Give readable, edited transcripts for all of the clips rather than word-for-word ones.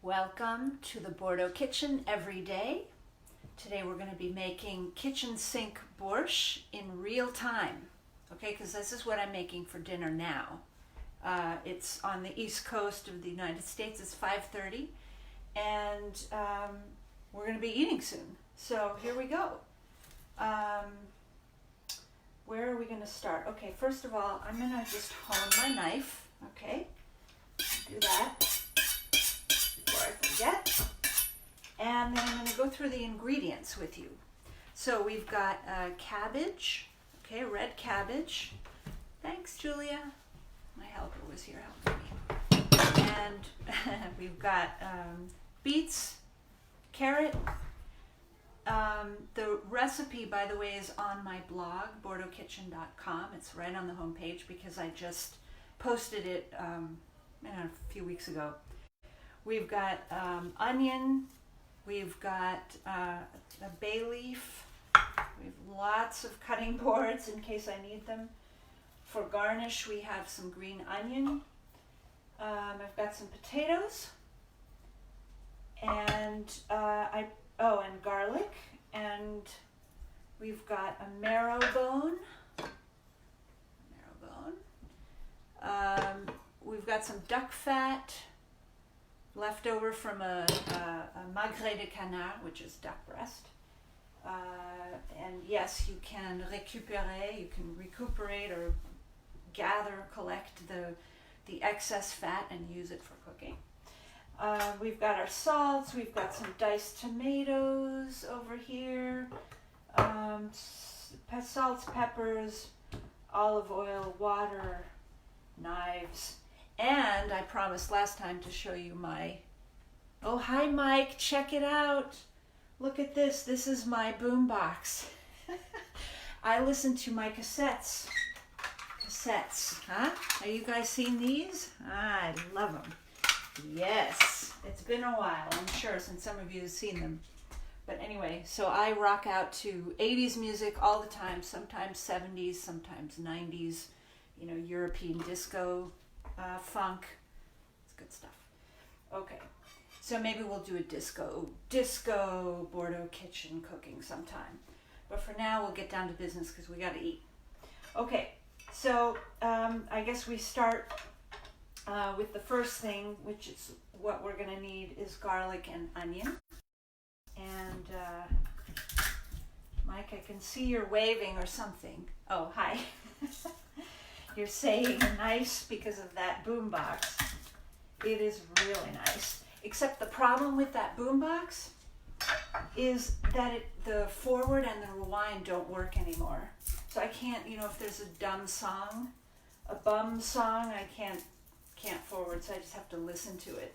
Welcome to the Bordeaux kitchen every day. Today we're going to be making kitchen sink borscht in real time. Okay, because this is what I'm making for dinner now. It's on the east coast of the United States. It's 5:30 and we're going to be eating soon. So here we go. Where are we going to start? Okay, first of all, I'm going to just hone my knife. Okay, do that before I forget. And then I'm going to go through the ingredients with you. So we've got cabbage, okay, red cabbage. Thanks, Julia. My helper was here helping me. And we've got beets, carrot. The recipe, by the way, is on my blog, BordeauxKitchen.com. It's right on the homepage because I just posted it a few weeks ago. We've got onion. We've got a bay leaf. We have lots of cutting boards in case I need them. For garnish, we have some green onion. I've got some potatoes. And and garlic. And we've got a marrow bone. We've got some duck fat left over from a magret de canard, which is duck breast. And yes, you can recuperate or collect the excess fat and use it for cooking. We've got our salts, we've got some diced tomatoes over here, salts, peppers, olive oil, water, knives, and I promised last time to show you oh hi Mike, check it out. Look at this, this is my boombox. I listen to my cassettes, huh? Are you guys seen these? I love them. Yes, it's been a while, I'm sure, since some of you have seen them. But anyway, so I rock out to 80s music all the time, sometimes 70s, sometimes 90s, European disco, funk. It's good stuff. Okay, so maybe we'll do a disco Bordeaux kitchen cooking sometime. But for now, we'll get down to business because we got to eat. Okay, so I guess we start with the first thing, which is what we're going to need is garlic and onion. And Mike, I can see you're waving or something. Oh, hi. You're saying nice because of that boombox. It is really nice. Except the problem with that boombox is that the forward and the rewind don't work anymore. So I can't, if there's a dumb song, a bum song, I can't forward, so I just have to listen to it.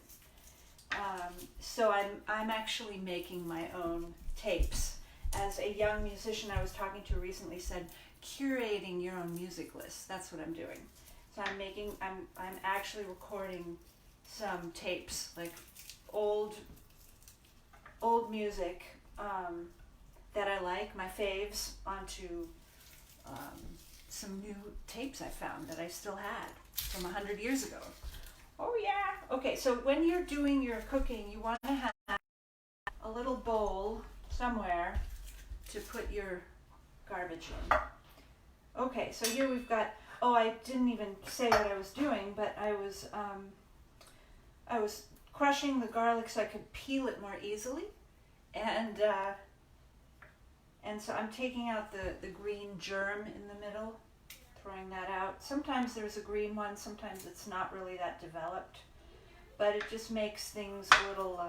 So I'm actually making my own tapes. As a young musician I was talking to recently said, curating your own music list. That's what I'm doing. So I'm actually recording some tapes, like old music that I like, my faves, onto some new tapes I found that I still had from 100 years ago. Oh yeah. Okay, so when you're doing your cooking, you want to have a little bowl somewhere to put your garbage in. Okay, so here we've got, I didn't even say what I was doing, but I was crushing the garlic so I could peel it more easily. And so I'm taking out the green germ in the middle, throwing that out. Sometimes there's a green one, sometimes it's not really that developed, but it just makes things a little,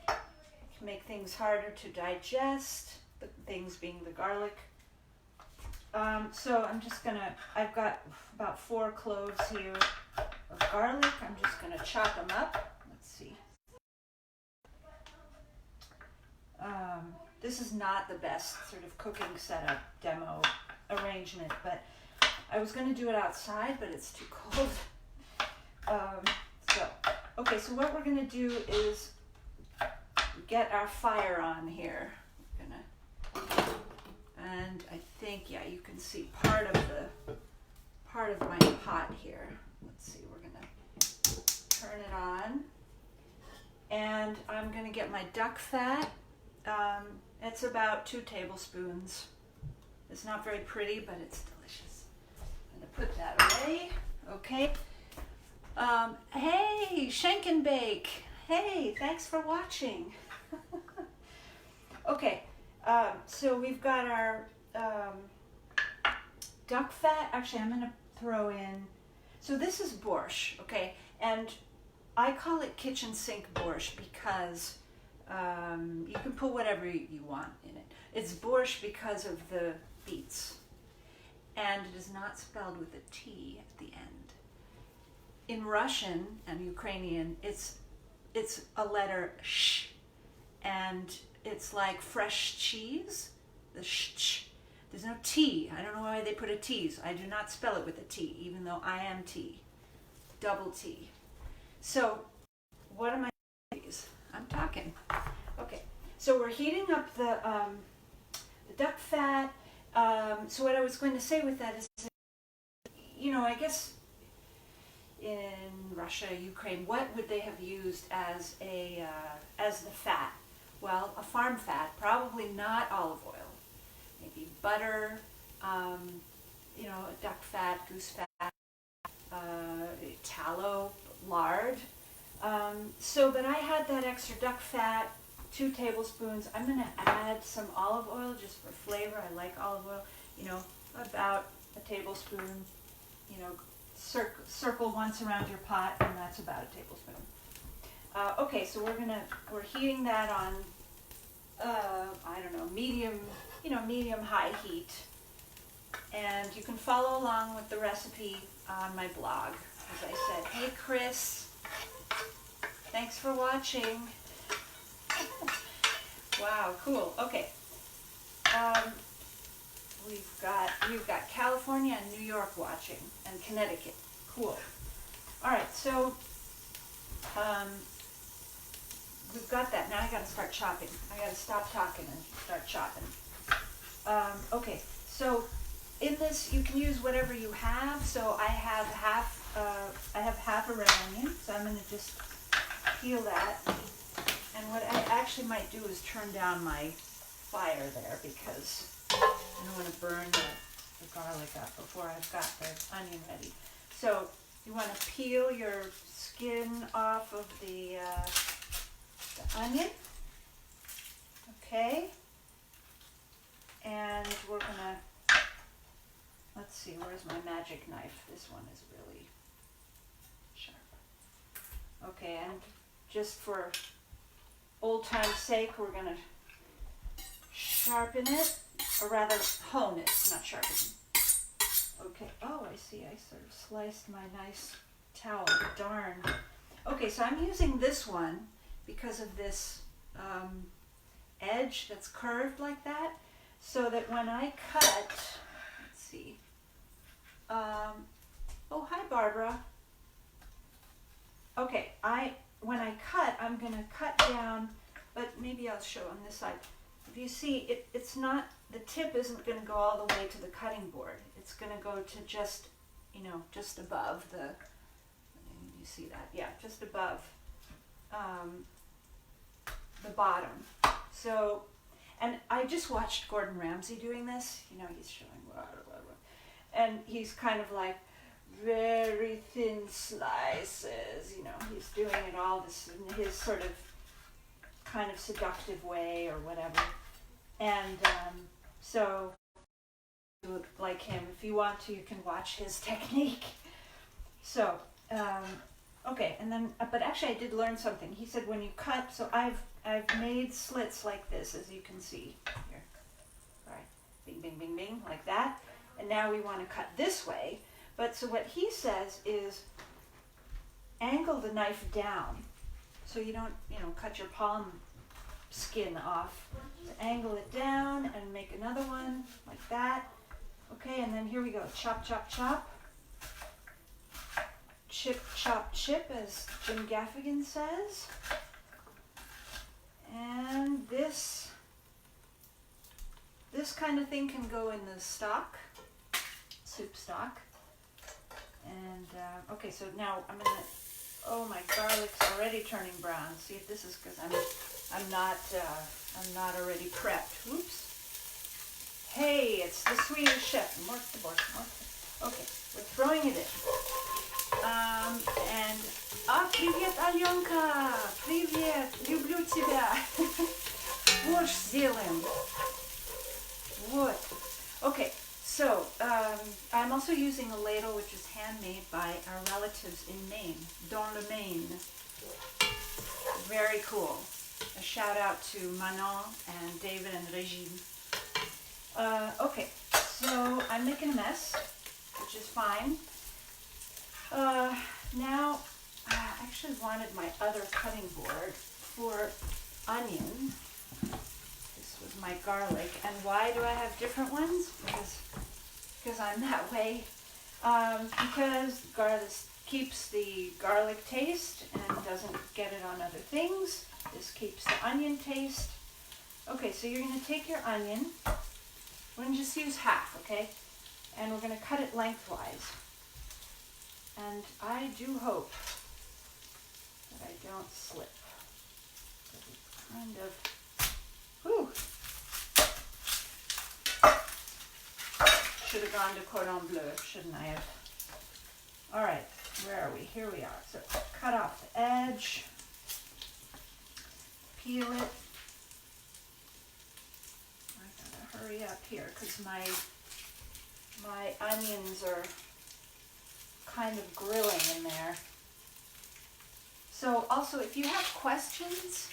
can make things harder to digest, the things being the garlic. So I've got about 4 cloves here of garlic. I'm just gonna chop them up. Let's see. This is not the best sort of cooking setup demo arrangement, but I was going to do it outside, but it's too cold. So what we're going to do is get our fire on here. And I think, you can see part of my pot here. Let's see, we're going to turn it on. And I'm going to get my duck fat. It's about 2 tablespoons. It's not very pretty, but it's delicious. I'm going to put that away. Okay. Hey, Shank and Bake. Hey, thanks for watching. Okay, so we've got our duck fat. Actually, I'm going to throw in, so this is Borsch, okay? And I call it kitchen sink Borsch because you can put whatever you want in it. It's Borsch because of the beets. And it is not spelled with a T at the end. In Russian and Ukrainian, it's a letter sh, and it's like fresh cheese, the sh. There's no T. I don't know why they put a T. So I do not spell it with a T, even though I am T. Double T. So, what am I doing? I'm talking. Okay, so we're heating up the duck fat. So what I was going to say with that is, you know, I guess in Russia, Ukraine, what would they have used as the fat? Well, a farm fat, probably not olive oil. Maybe butter, you know, duck fat, goose fat, tallow, lard. But I had that extra duck fat, 2 tablespoons. I'm going to add some olive oil just for flavor. I like olive oil, you know, about a tablespoon, you know, circle once around your pot, and that's about a tablespoon. Okay, so we're heating that on, I don't know, medium high heat. And you can follow along with the recipe on my blog. As I said, hey Chris, thanks for watching. Wow, cool. Okay. We've got California and New York watching, and Connecticut. Cool. All right, so we've got that. Now I got to start chopping. I got to stop talking and start chopping. Okay, so in this you can use whatever you have. So I have half a red onion. So I'm going to just peel that. And what I actually might do is turn down my fire there because I don't want to burn the garlic up before I've got the onion ready. So you want to peel your skin off of the onion. Okay. And we're going to, let's see, where's my magic knife? This one is really sharp. Okay, and just for old time's sake, we're going to sharpen it, or rather hone it, not sharpen. Okay, oh, I see, I sort of sliced my nice towel, darn. Okay, so I'm using this one because of this edge that's curved like that, so that when I cut, let's see, oh, hi Barbara. Okay, when I cut, I'm going to cut down, but maybe I'll show on this side. If you see, it's not, the tip isn't going to go all the way to the cutting board. It's going to go to just, you know, just above the, you see that? Yeah, just above the bottom. So, and I just watched Gordon Ramsay doing this. You know, he's showing, and he's kind of like, very thin slices, you know, he's doing it all this in his sort of kind of seductive way or whatever. And so like him, if you want to, you can watch his technique. So okay, and then but actually I did learn something. He said when you cut, so I've made slits like this, as you can see here. All right, bing bing bing bing, like that. And now we want to cut this way. But so what he says is angle the knife down so you don't, you know, cut your palm skin off. So angle it down and make another one like that. Okay, and then here we go. Chop, chop, chop. Chip, chop, chip, as Jim Gaffigan says. And this kind of thing can go in the stock, soup stock. And okay, so now I'm gonna Oh, my garlic's already turning brown. See, if this is because I'm not already prepped. Oops. Hey, it's the Swedish chef. Okay, we're throwing it in. And привет, Alyonka. Привет, люблю тебя. Борщ сделаем. Вот. Okay, so I'm also using a ladle which is handmade by our relatives in Maine, dans le Maine. Very cool. A shout out to Manon and David and Regine. Okay, so I'm making a mess, which is fine. Now, I actually wanted my other cutting board for onion. This was my garlic. And why do I have different ones? Because I'm that way. Because garlic keeps the garlic taste and doesn't get it on other things. This keeps the onion taste. Okay, so you're going to take your onion. We're going to just use half, okay? And we're going to cut it lengthwise. And I do hope that I don't slip. It's kind of, whew. Should have gone to cordon bleu, shouldn't I have? All right, where are we? Here we are. So cut off the edge, peel it. I gotta hurry up here because my onions are kind of grilling in there. So also, if you have questions,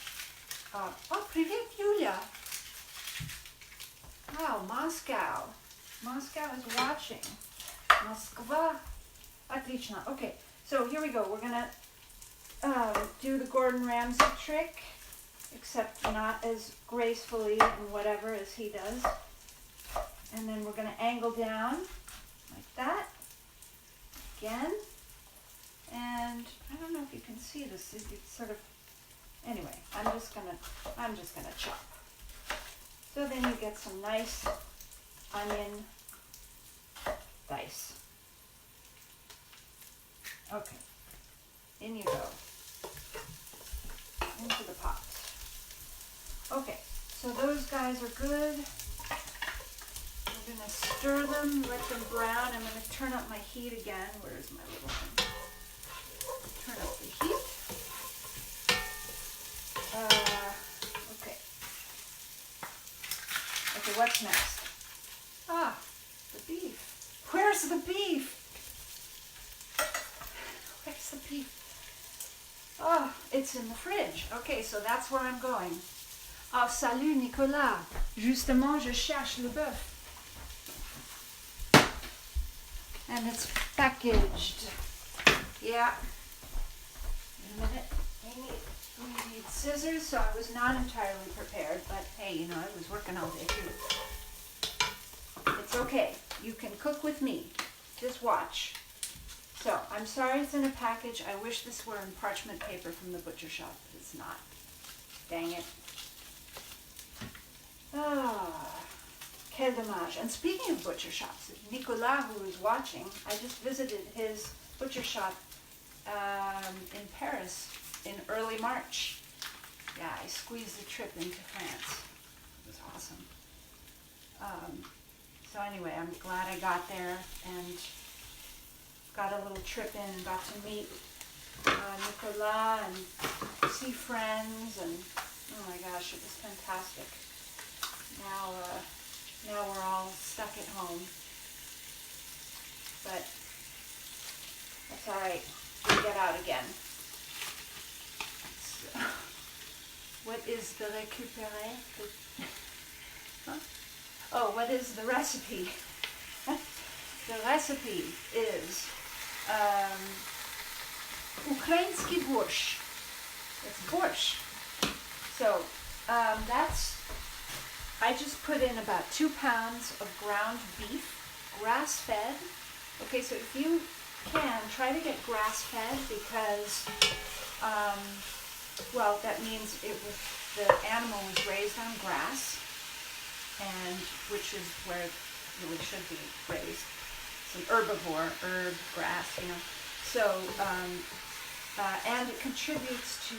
oh, привет, Yulia. Wow, Moscow. Moscow is watching. Moskva. Отлично. Okay, so here we go. We're gonna do the Gordon Ramsay trick, except not as gracefully and whatever as he does. And then we're gonna angle down like that. Again, and I don't know if you can see this. It's sort of, anyway. I'm just gonna chop. So then you get some nice onion dice. Okay, in you go into the pot. Okay, so those guys are good. I'm going to stir them, let them brown. I'm going to turn up my heat again. Where's my little thing? Turn up the heat. Okay. Okay, what's next? Ah, the beef. Where's the beef? Where's the beef? Oh, it's in the fridge. Okay, so that's where I'm going. Oh, salut Nicolas. Justement, je cherche le bœuf. And it's packaged. Yeah. Wait a minute. We need scissors, so I was not entirely prepared, but hey, you know, I was working all day too. It's okay. You can cook with me. Just watch. So, I'm sorry it's in a package. I wish this were in parchment paper from the butcher shop, but it's not. Dang it. Ah. Quel dommage. And speaking of butcher shops, Nicolas, who is watching, I just visited his butcher shop in Paris in early March. Yeah, I squeezed a trip into France. It was awesome. So anyway, I'm glad I got there and got a little trip in and got to meet Nicolas and see friends, and oh my gosh, it was fantastic. Now we're all stuck at home, but that's all right. We'll get out again. So, what is the récupéré? Huh? Oh, what is the recipe? The recipe is Ukrainsky borsch. It's borsch. So I just put in about 2 pounds of ground beef, grass-fed. Okay, so if you can, try to get grass-fed because, well, that means the animal was raised on grass, and which is where it really should be raised. It's an herbivore, herb, grass, you know. So and it contributes to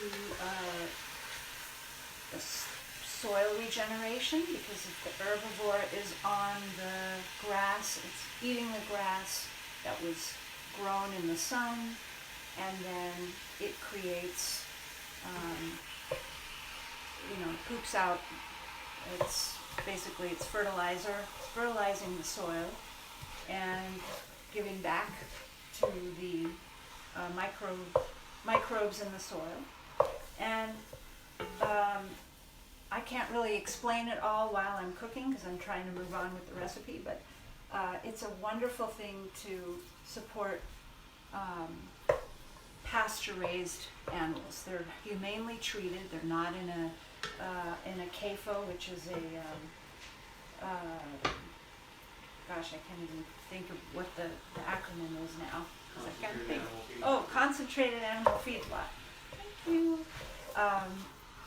the soil regeneration, because if the herbivore is on the grass, it's eating the grass that was grown in the sun, and then it creates, poops out. It's basically, it's fertilizer, it's fertilizing the soil and giving back to the microbes in the soil. And I can't really explain it all while I'm cooking because I'm trying to move on with the recipe, but it's a wonderful thing to support pasture-raised animals. They're humanely treated. They're not in a CAFO, which is gosh, I can't even think of what the acronym is now. I can't think. Oh, concentrated animal feedlot. Thank you.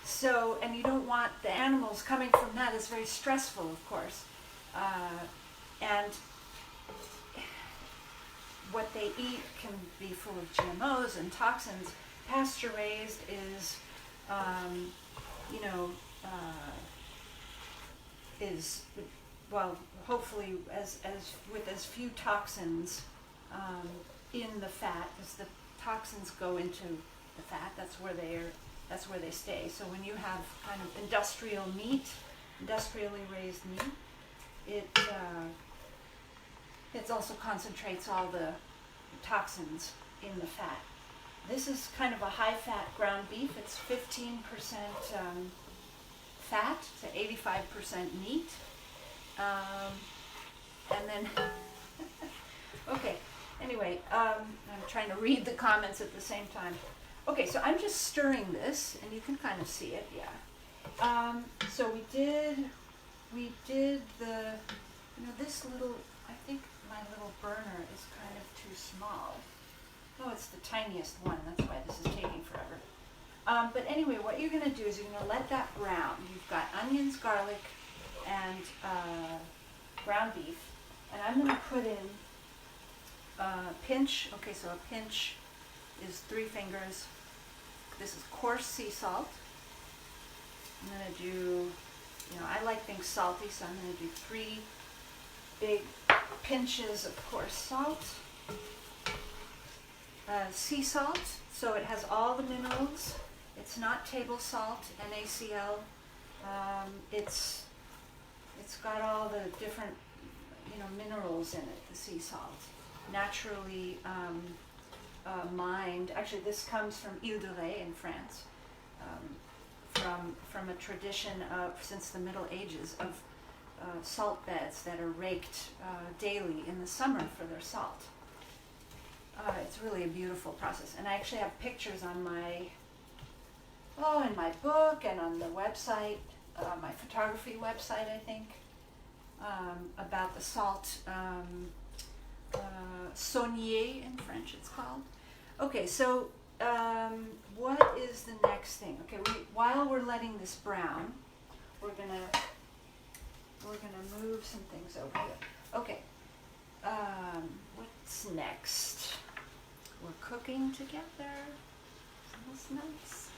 So, and you don't want the animals coming from that. It's very stressful, of course. And what they eat can be full of GMOs and toxins. Pasture raised is, is, well, hopefully as with as few toxins in the fat, because the toxins go into the fat. That's where they stay. So when you have kind of industrially raised meat, it also concentrates all the toxins in the fat. This is kind of a high-fat ground beef. It's 15% fat, so 85% meat. And then, okay, anyway, I'm trying to read the comments at the same time. Okay, so I'm just stirring this, and you can kind of see it, yeah. So we did the, this little, I think my little burner is kind of too small. Oh, it's the tiniest one, that's why this is taking forever. But anyway, what you're gonna do is you're gonna let that brown. You've got onions, garlic, and ground beef. And I'm gonna put in a pinch, okay, so a pinch is 3 fingers. This is coarse sea salt. I'm gonna do, I like things salty, so I'm gonna do 3 big pinches of coarse salt. Sea salt, so it has all the minerals. It's not table salt, NaCl. It's got all the different, minerals in it, the sea salt. Naturally mined. Actually, this comes from Ile de Ré in France, from a tradition of, since the Middle Ages, of salt beds that are raked daily in the summer for their salt. It's really a beautiful process, and I actually have pictures on in my book and on the website, my photography website, I think, about the salt, saunier in French it's called. Okay, so what is the next thing? Okay, while we're letting this brown, we're gonna move some things over here. Okay, what's next? We're cooking together. Smells nice.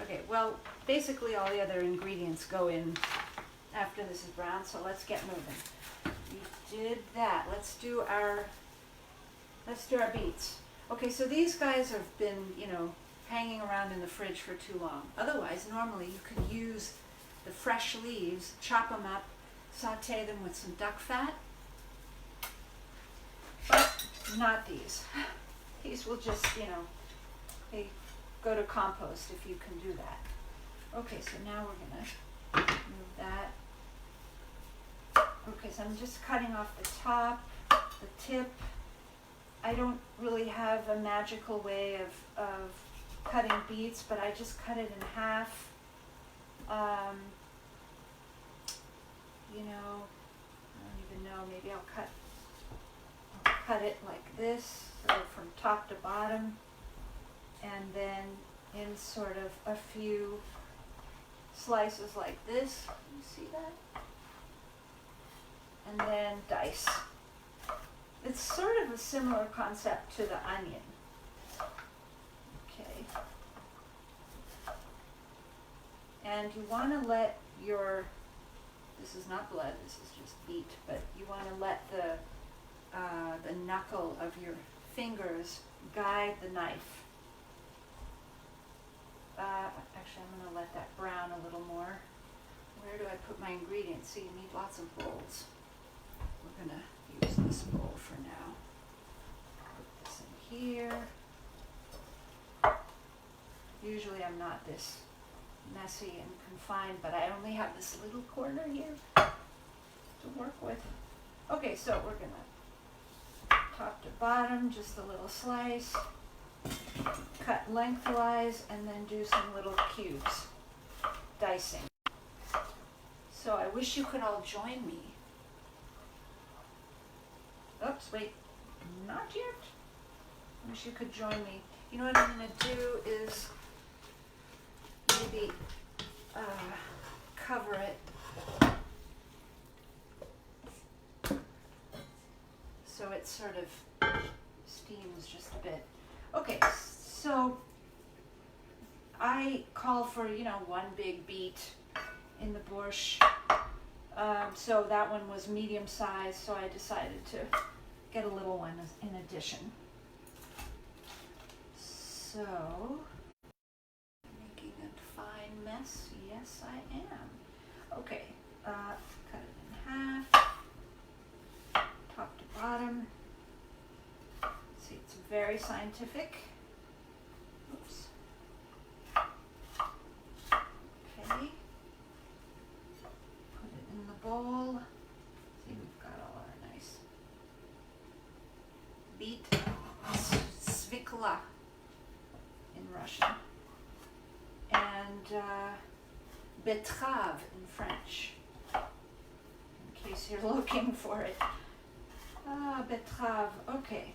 Okay, well, basically all the other ingredients go in after this is brown, so let's get moving. We did that. Let's do our beets. Okay, so these guys have been, hanging around in the fridge for too long. Otherwise, normally you could use the fresh leaves, chop them up, saute them with some duck fat. But not these. These will just, they go to compost if you can do that. Okay, so now we're gonna move that. Okay, so I'm just cutting off the top, the tip. I don't really have a magical way of cutting beets, but I just cut it in half. I don't even know, maybe I'll cut it like this, so from top to bottom, and then in sort of a few slices like this. You see that? And then dice. it's sort of a similar concept to the onion. Okay. And you want to let your, this is not blood, this is just beet, but you want to let the knuckle of your fingers guide the knife. Actually, I'm going to let that brown a little more. Where do I put my ingredients? See, you need lots of bowls. We're going to use this bowl for now. Put this in here. Usually I'm not this messy and confined, but I only have this little corner here to work with. Okay, so we're going to top to bottom, just a little slice. Cut lengthwise and then do some little cubes, dicing. So I wish you could all join me. Oops, wait, not yet. I wish you could join me. You know what I'm going to do is maybe cover it so it sort of steams just a bit. Okay, so I call for, one big beet in the Borsch. So that one was medium size, so I decided to get a little one in addition. So, making a fine mess? Yes, I am. Okay, cut it in half, top to bottom. See, it's very scientific. Oops. Okay. Put it in the bowl. See, we've got all our nice beet, svikla in Russian, and betterave in French, in case you're looking for it. Betterave. Okay.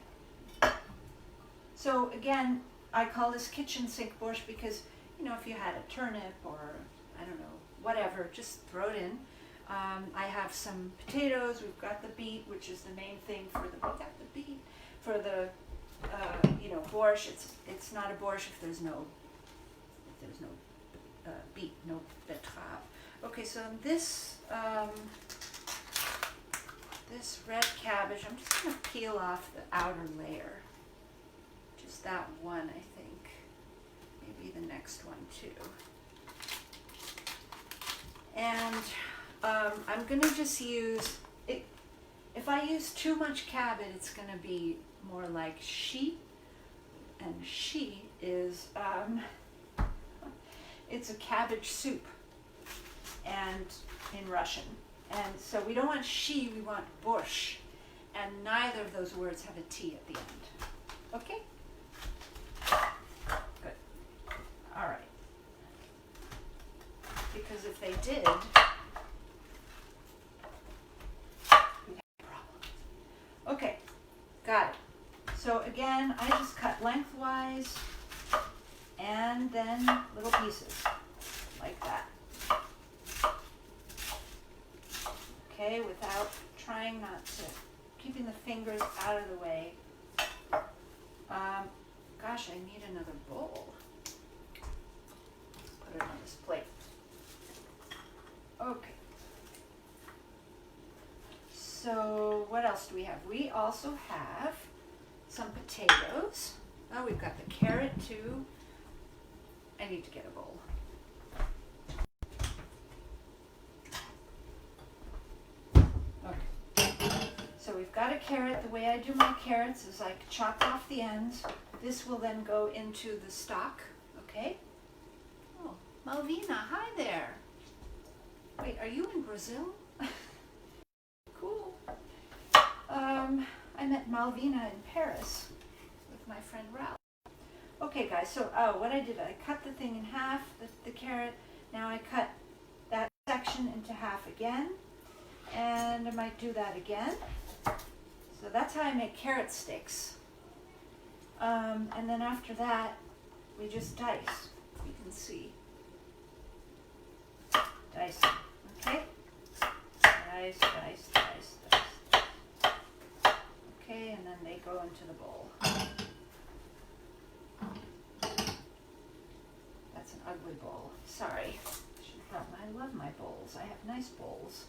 So again, I call this kitchen sink borscht because, if you had a turnip or, I don't know, whatever, just throw it in. I have some potatoes. We've got the beet, which is the main thing for the, we got the beet for the, borscht. It's not a borscht if there's no beet, no betterave. Okay, so this this red cabbage, I'm just going to peel off the outer layer. Just that one, I think. Maybe the next one too. And I'm going to just use it. If I use too much cabbage, it's going to be more like shi, and shi is it's a cabbage soup, and in Russian. And so we don't want shi, we want Borsch, and neither of those words have a T at the end. Okay? Good. All right. Because if they did, we'd have a problem. Okay, got it. So again, I just cut lengthwise and then little pieces like that. Okay, without trying not to, keeping the fingers out of the way. Gosh, I need another bowl. Put it on this plate. Okay. So what else do we have? We also have some potatoes. Oh, we've got the carrot too. I need to get a bowl. So we've got a carrot. The way I do my carrots is I chop off the ends. This will then go into the stock, okay? Oh, Malvina, hi there. Wait, are you in Brazil? Cool. I met Malvina in Paris with my friend Ralph. Okay, guys, so what I did, I cut the thing in half, the carrot. Now I cut that section into half again, and I might do that again. So that's how I make carrot sticks. And then after that, we just dice. You can see. Dice, okay? Dice, dice, dice, dice. Okay, way, and then they go into the bowl. That's an ugly bowl. Sorry. I love my bowls. I have nice bowls.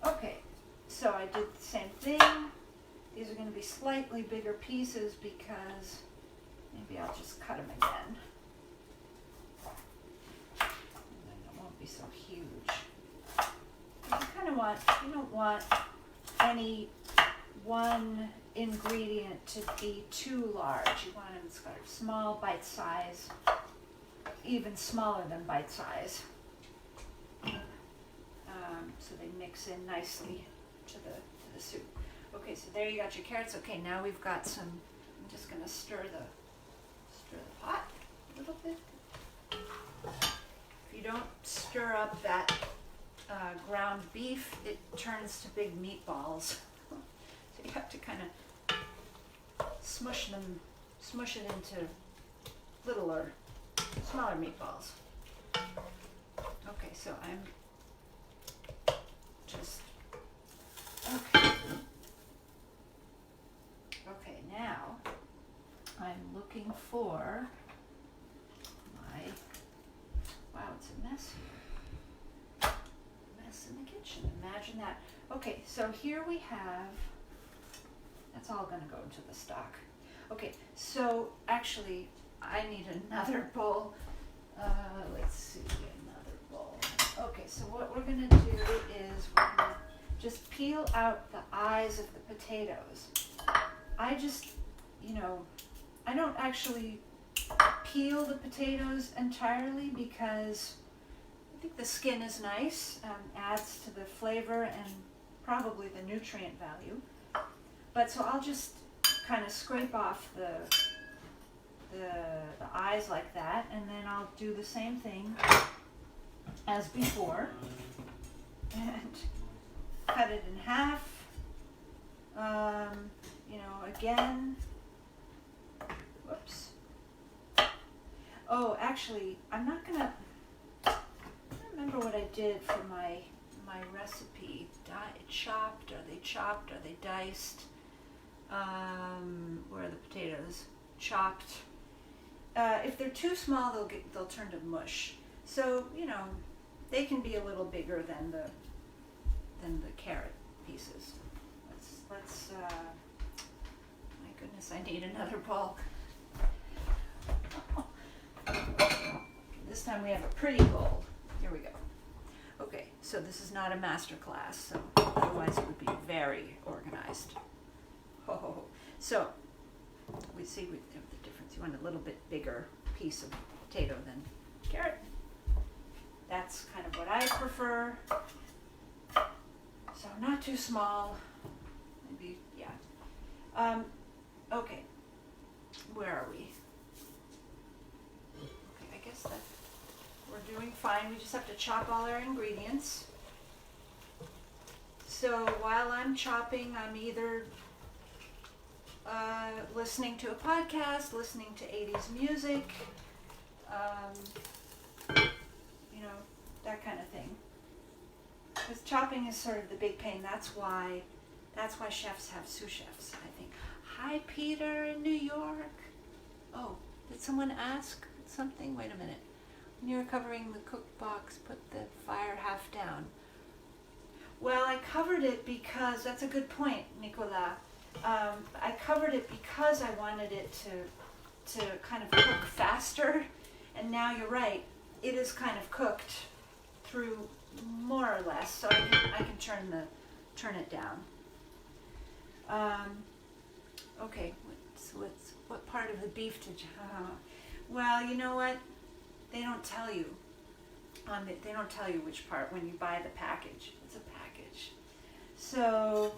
Okay, so I did the same thing. These are going to be slightly bigger pieces because maybe I'll just cut them again. And then it won't be so huge. You don't want any one ingredient to be too large. You want them sort of small, bite size, even smaller than bite size. So they mix in nicely to the soup. Okay, so there you got your carrots. Okay, now we've got some. I'm just going to stir the pot a little bit. If you don't stir up that ground beef, it turns to big meatballs. So you have to kind of smush it into littler, smaller meatballs. Okay, so I'm just, okay. Okay, now I'm looking for my, wow, it's a mess here. Mess in the kitchen, imagine that. Okay, so here we have, that's all gonna go into the stock. Okay, so actually I need another bowl. Let's see, another bowl. Okay, so what we're gonna do is we're gonna just peel out the eyes of the potatoes. I just, I don't actually peel the potatoes entirely because I think the skin is nice, adds to the flavor and probably the nutrient value. But so I'll just kind of scrape off the eyes like that, and then I'll do the same thing as before and cut it in half. Again, whoops. Oh, actually, I don't remember what I did for my recipe. Chopped? Are they chopped? Are they diced? Where are the potatoes? Chopped. If they're too small, they'll turn to mush. So they can be a little bigger than the carrot pieces. Let's. My goodness, I need another bowl. This time we have a pretty bowl. Here we go. Okay, so this is not a master class, so otherwise it would be very organized. Oh, so we see the difference. You want a little bit bigger piece of potato than carrot. That's kind of what I prefer. So not too small. Maybe, yeah. Okay, where are we? Okay, I guess that we're doing fine. We just have to chop all our ingredients. So while I'm chopping, I'm either listening to a podcast, listening to 80s music, that kind of thing. Because chopping is sort of the big pain. That's why chefs have sous chefs, I think. Hi, Peter in New York. Oh, did someone ask something? Wait a minute. When you're covering the cook box, put the fire half down. Well, I covered it because, that's a good point, Nicola. I covered it because I wanted it to kind of cook faster. And now you're right, it is kind of cooked through more or less, so I can turn it down. Okay, what part of the beef did you? Well, you know what? They don't tell you. They don't tell you which part when you buy the package. It's a package. So,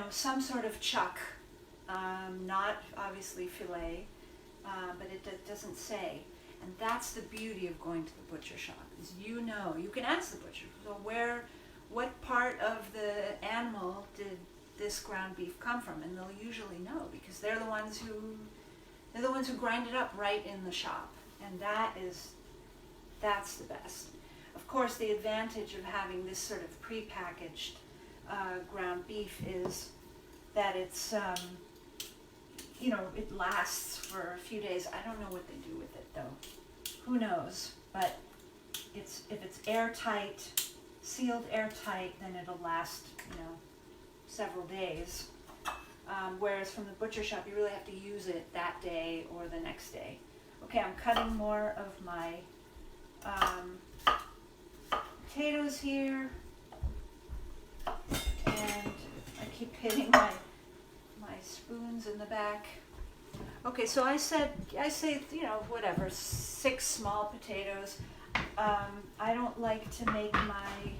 some sort of chuck, not obviously filet, but it doesn't say. And that's the beauty of going to the butcher shop, is you can ask the butcher, so what part of the animal did this ground beef come from? And they'll usually know, because they're the ones who grind it up right in the shop. And that's the best. Of course, the advantage of having this sort of prepackaged ground beef is that it's, it lasts for a few days. I don't know what they do with it though. Who knows? But if it's airtight, sealed airtight, then it'll last, several days. Whereas from the butcher shop, you really have to use it that day or the next day. Okay, I'm cutting more of my potatoes here, and I keep hitting my spoons in the back. Okay, so I say, whatever, 6 small potatoes. I don't like to make my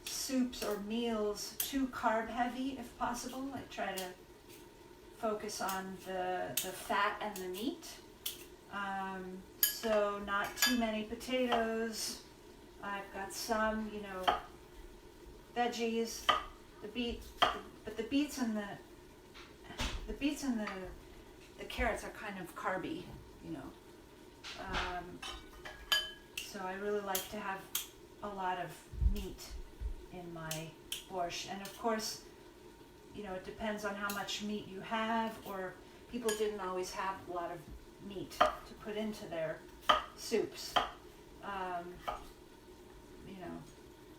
soups or meals too carb heavy if possible. I try to focus on the fat and the meat. So not too many potatoes. I've got some, veggies, but the beets and the carrots are kind of carby, so I really like to have a lot of meat in my borscht. And of course, it depends on how much meat you have, or people didn't always have a lot of meat to put into their soups.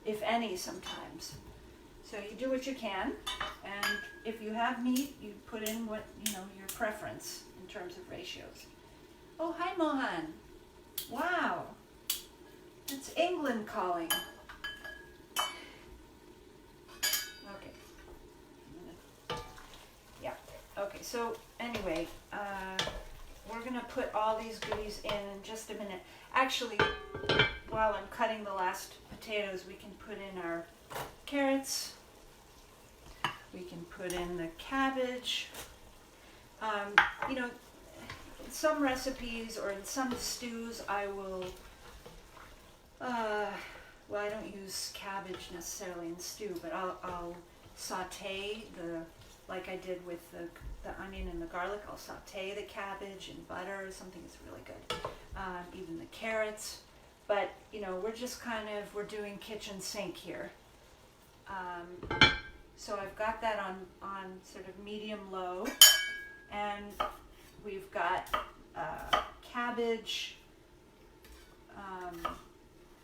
If any, sometimes. So you do what you can, and if you have meat, you put in what, your preference in terms of ratios. Oh, hi, Mohan. Wow. It's England calling. Okay. Yeah. Okay, so anyway, we're going to put all these goodies in just a minute. Actually, while I'm cutting the last potatoes, we can put in our carrots. We can put in the cabbage. In some recipes or in some stews, I will, I don't use cabbage necessarily in stew, but I'll saute like I did with the onion and the garlic. I'll saute the cabbage in butter or something. It's really good. Even the carrots. But, we're doing kitchen sink here. So I've got that on sort of medium-low, and we've got cabbage.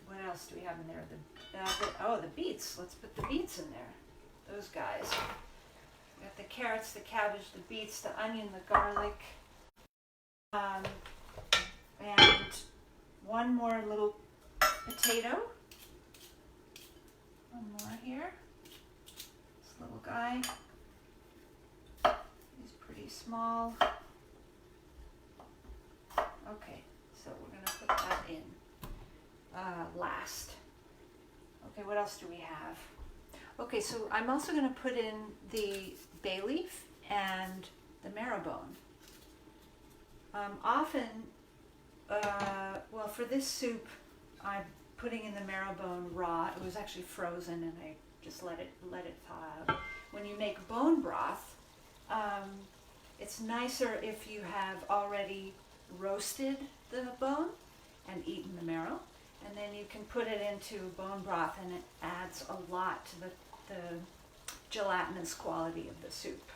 What else do we have in there? The beets. Let's put the beets in there. Those guys. We got the carrots, the cabbage, the beets, the onion, the garlic, and one more little potato. One more here. This little guy. He's pretty small. Okay, so we're going to put that in last. Okay, what else do we have? Okay, so I'm also going to put in the bay leaf and the marrowbone. Often, for this soup, I'm putting in the marrowbone raw. It was actually frozen, and I just let it thaw out. When you make bone broth, it's nicer if you have already roasted the bone and eaten the marrow, and then you can put it into bone broth, and it adds a lot to the gelatinous quality of the soup.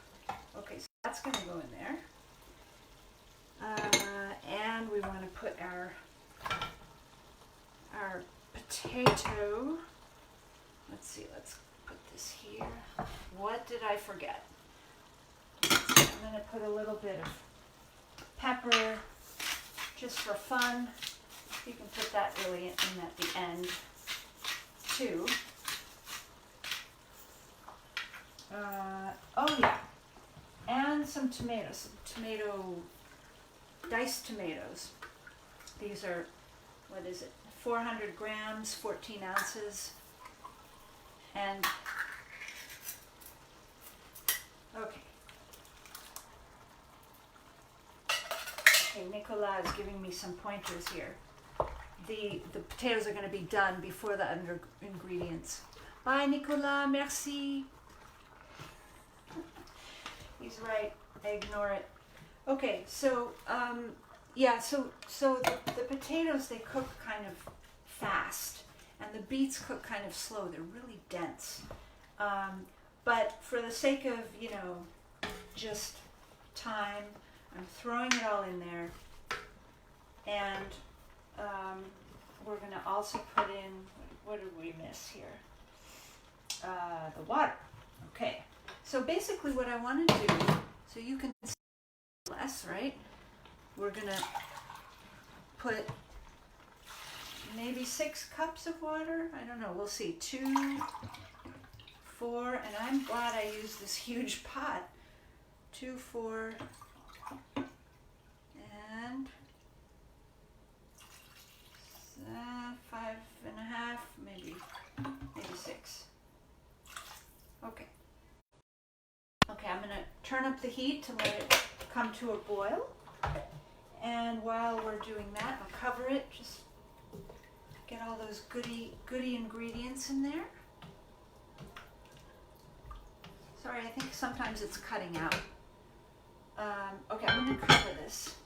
Okay, so that's going to go in there. And we want to put our potato. Let's see, let's put this here. What did I forget? I'm going to put a little bit of pepper just for fun. You can put that really in at the end too. And some tomatoes, diced tomatoes. These are, 400 grams, 14 ounces. And, okay. Okay, Nicolas is giving me some pointers here. The potatoes are going to be done before the other ingredients. Bye, Nicolas, merci. He's right, I ignore it. Okay, so, so the potatoes, they cook kind of fast, and the beets cook kind of slow. They're really dense. but for the sake of, you know, just time, I'm throwing it all in there. And we're going to also put in, what did we miss here? The water. Okay, so basically what I want to do, so you can see less, right? We're going to put maybe 6 cups of water. I don't know, we'll see. 2, 4, and I'm glad I used this huge pot. 2, 4, and 5.5, maybe 6. Okay. Okay, I'm gonna turn up the heat to let it come to a boil. And while we're doing that, I'll cover it, just get all those goody ingredients in there. Sorry, I think sometimes it's cutting out. Okay, I'm gonna cover this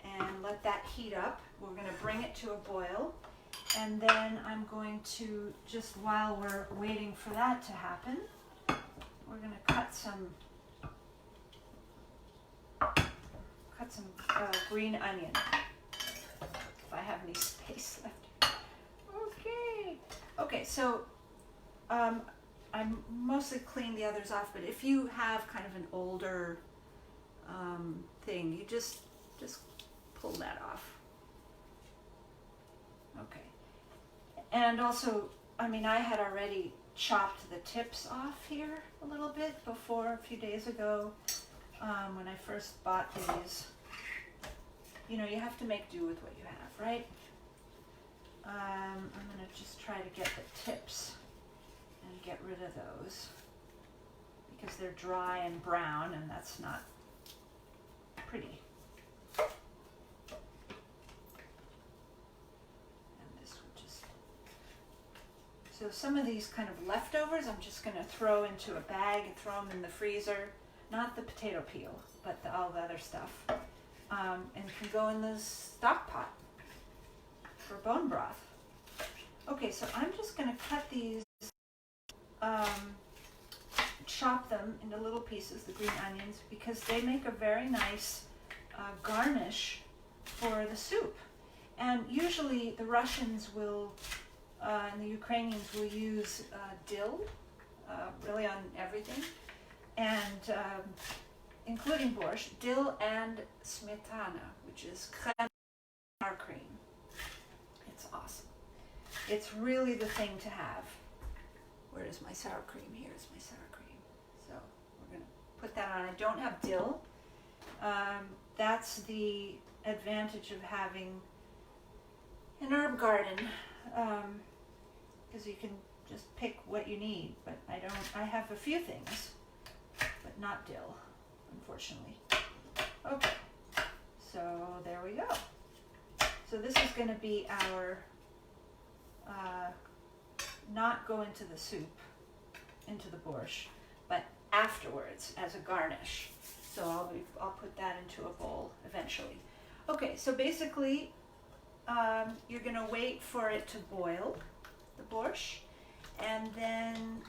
and let that heat up. We're gonna bring it to a boil. And then I'm going to, just while we're waiting for that to happen, we're going to cut some green onion, if I have any space left. Okay, so I mostly clean the others off, but if you have kind of an older thing, you just pull that off. Okay. And also, I mean, I had already chopped the tips off here a little bit before, a few days ago, when I first bought these. You know, you have to make do with what you have, right? I'm going to just try to get the tips and get rid of those because they're dry and brown, and that's not pretty. So some of these kind of leftovers, I'm just going to throw into a bag and throw them in the freezer. Not the potato peel, but all the other stuff. And can go in the stock pot for bone broth. Okay, so I'm just going to cut these, chop them into little pieces, the green onions, because they make a very nice garnish for the soup. And usually the Russians will and the Ukrainians will use dill, really on everything, and including Borsch, dill and smetana, which is crème sour cream. It's awesome. It's really the thing to have. Where is my sour cream? Here's my sour cream. So we're going to put that on. I don't have dill. That's the advantage of having an herb garden. Because you can just pick what you need, but I have a few things, but not dill, unfortunately. Okay, so there we go. So this is going to be our, not go into the soup, into the borscht, but afterwards as a garnish. So I'll put that into a bowl eventually. Okay, so basically, you're going to wait for it to boil, the borscht, and then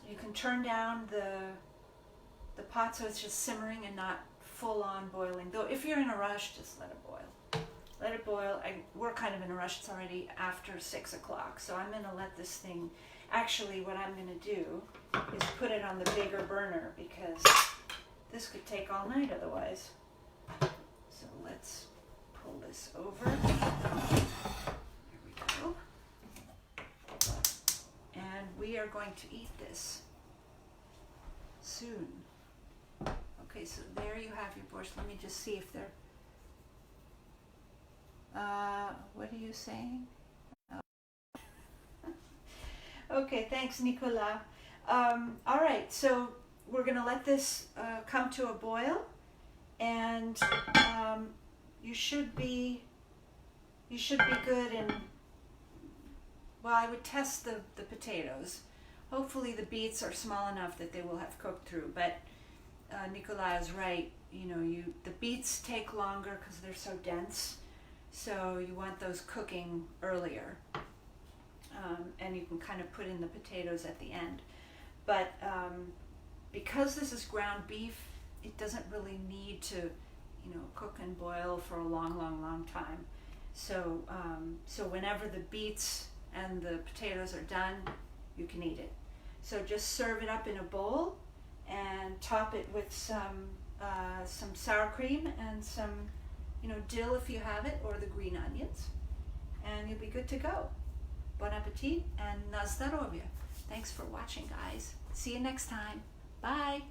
you can turn down the pot so it's just simmering and not full on boiling. Though if you're in a rush, just let it boil. Let it boil. We're kind of in a rush. It's already after 6 o'clock, so I'm going to let this thing, actually what I'm going to do is put it on the bigger burner because this could take all night otherwise. So let's pull this over. There we go. And we are going to eat this soon. Okay, so there you have your borscht. Let me just see if they're... what are you saying? Oh. Okay, thanks, Nicola. All right, so we're going to let this come to a boil, and you should be good in, well, I would test the potatoes. Hopefully the beets are small enough that they will have cooked through, but Nikolai is right. You know, the beets take longer because they're so dense, so you want those cooking earlier. and you can kind of put in the potatoes at the end. But because this is ground beef, it doesn't really need to, you know, cook and boil for a long time. So, so whenever the beets and the potatoes are done, you can eat it. So just serve it up in a bowl and top it with some sour cream and some, you know, dill if you have it, or the green onions, and you'll be good to go. Bon appetit and na zdrowie. Thanks for watching, guys. See you next time. Bye.